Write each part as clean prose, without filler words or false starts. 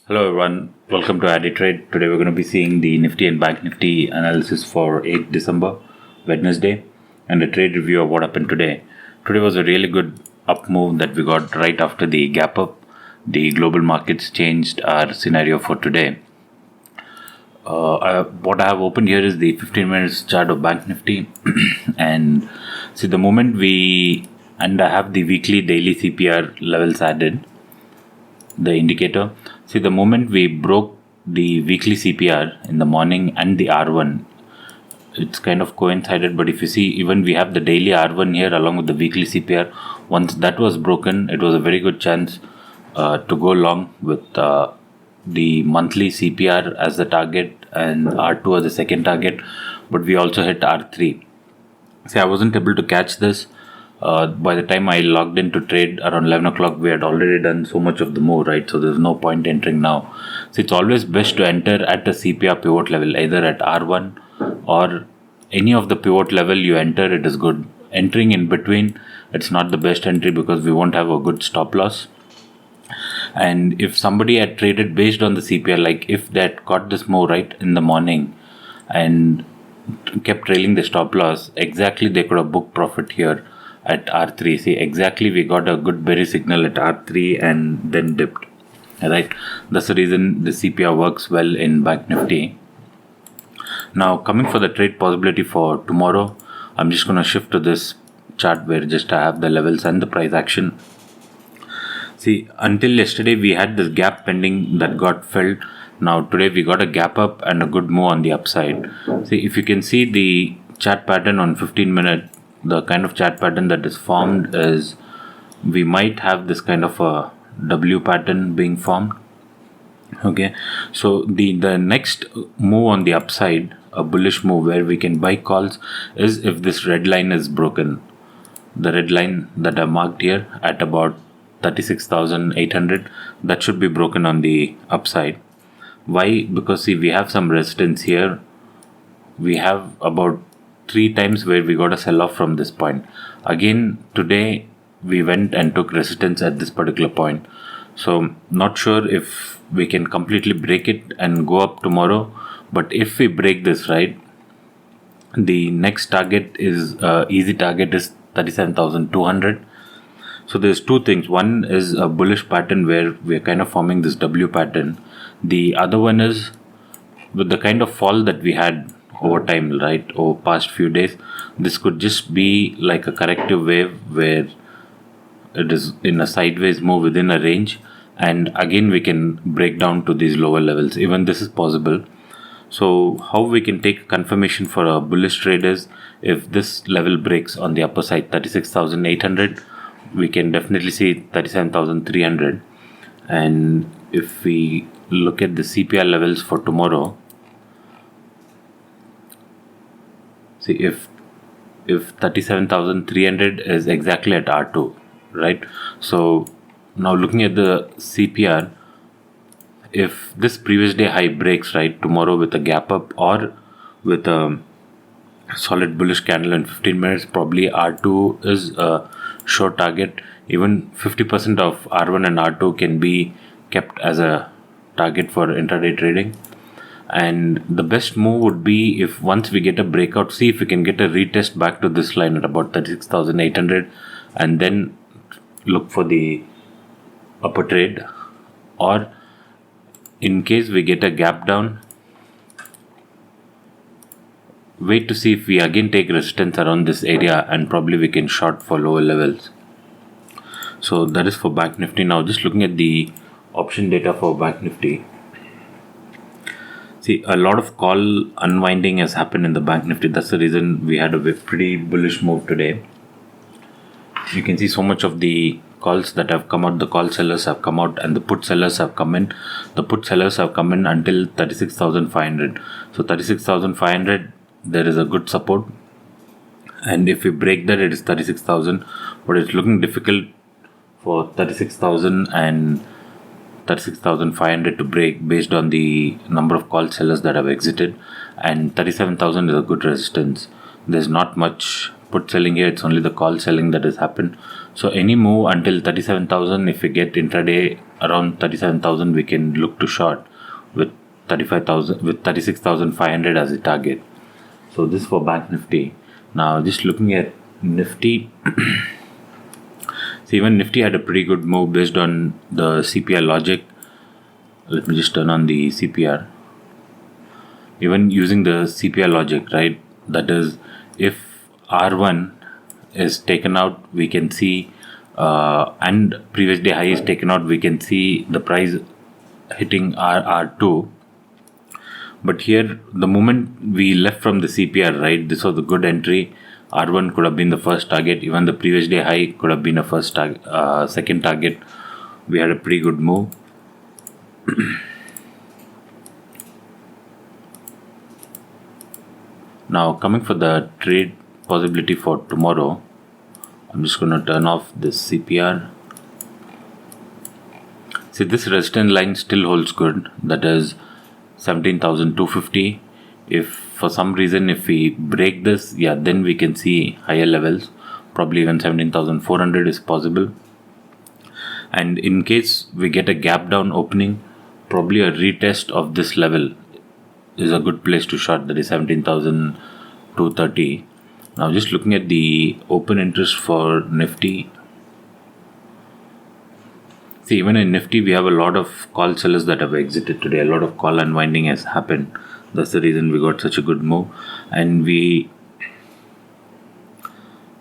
Hello everyone, welcome to AdiTrade. Today we're going to be seeing the Nifty and Banknifty analysis for 8th December, Wednesday, and a trade review of what happened today. Today was a really good up move that we got right after the gap up. The global markets changed our scenario for today. What I have opened here is the 15 minutes chart of Banknifty and see the moment I have the weekly daily CPR levels added, the indicator. See, the moment we broke the weekly CPR in the morning and the R1, it's kind of coincided, but if you see, even we have the daily R1 here along with the weekly CPR. Once that was broken, it was a very good chance to go long with the monthly CPR as the target and R2 as the second target, but we also hit R3. See, I wasn't able to catch this. By the time I logged in to trade around 11 o'clock, we had already done so much of the move, right? So there's no point entering now. So it's always best to enter at a CPR pivot level, either at R1 or any of the pivot level you enter, it is good. Entering in between, it's not the best entry because we won't have a good stop loss. And if somebody had traded based on the CPR, like if they had caught this move right in the morning and kept trailing the stop loss, exactly they could have booked profit here at R3. See, exactly we got a good berry signal at R3 and then dipped, right? That's the reason the CPR works well in Banknifty. Now coming for the trade possibility for tomorrow, I'm just going to shift to this chart where just I have the levels and the price action. See, until yesterday we had this gap pending that got filled. Now today we got a gap up and a good move on the upside. See, if you can see the chart pattern on 15 minute, the kind of chart pattern that is formed is we might have this kind of a W pattern being formed. Okay, so the next move on the upside, a bullish move where we can buy calls, is if this red line is broken. The red line that I marked here at about 36,800, that should be broken on the upside. Why? Because see, we have some resistance here. We have about 3 times where we got a sell off from this point. Again today we went and took resistance at this particular point. So not sure if we can completely break it and go up tomorrow, but if we break this, right, the next target is easy target is 37,200. So there's two things. One is a bullish pattern where we're kind of forming this W pattern. The other one is with the kind of fall that we had over time, right, over past few days, this could just be like a corrective wave where it is in a sideways move within a range, and again we can break down to these lower levels. Even this is possible. So how we can take confirmation for a bullish trade is if this level breaks on the upper side, 36,800, we can definitely see 37,300. And if we look at the CPR levels for tomorrow, see if 37,300 is exactly at R2, right? So now looking at the CPR, if this previous day high breaks, right, tomorrow with a gap up or with a solid bullish candle in 15 minutes, probably R2 is a short target. Even 50% of R1 and R2 can be kept as a target for intraday trading. And the best move would be if once we get a breakout, see if we can get a retest back to this line at about 36,800 and then look for the upper trade. Or in case we get a gap down, wait to see if we again take resistance around this area and probably we can short for lower levels. So that is for Banknifty. Now just looking at the option data for Banknifty. See, a lot of call unwinding has happened in the Banknifty. That's the reason we had a pretty bullish move today. You can see so much of the calls that have come out. The call sellers have come out and the put sellers have come in. The put sellers have come in until 36,500. So 36,500, there is a good support. And if we break that, it is 36,000. But it's looking difficult for 36,000 and 36,500 to break based on the number of call sellers that have exited, and 37,000 is a good resistance. There's not much put selling here, it's only the call selling that has happened. So any move until 37,000, if we get intraday around 37,000, we can look to short with 35,000 with 36,500 as a target. So this for Bank Nifty. Now just looking at Nifty. So even Nifty had a pretty good move based on the CPR logic. Let me just turn on the CPR. Even using the CPR logic, right? That is, if R1 is taken out, we can see, and previous day high is taken out, we can see the price hitting R2. But here, the moment we left from the CPR, right, this was a good entry. R1 could have been the first target. Even the previous day high could have been a second target. We had a pretty good move. Now coming for the trade possibility for tomorrow, I'm just going to turn off this CPR. See, this resistance line still holds good. That is 17,250. If for some reason if we break this, then we can see higher levels. Probably even 17,400 is possible. And in case we get a gap down opening, probably a retest of this level is a good place to short. That is 17,230. Now just looking at the open interest for Nifty. See, even in Nifty we have a lot of call sellers that have exited today. A lot of call unwinding has happened. That's the reason we got such a good move. And we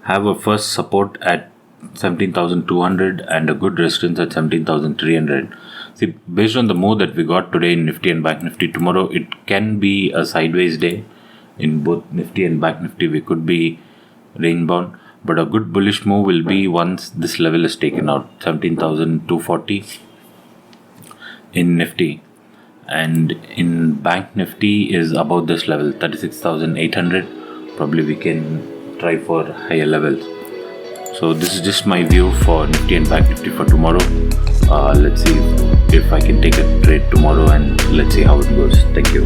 have a first support at 17,200 and a good resistance at 17,300. See, based on the move that we got today in Nifty and Bank Nifty, tomorrow it can be a sideways day. In both Nifty and Bank Nifty, we could be range bound. But a good bullish move will be once this level is taken out, 17,240 in Nifty. And in Bank Nifty is about this level, 36,800. Probably we can try for higher levels. So this is just my view for Nifty and Bank Nifty for tomorrow. Let's see if I can take a trade tomorrow, and let's see how it goes. Thank you.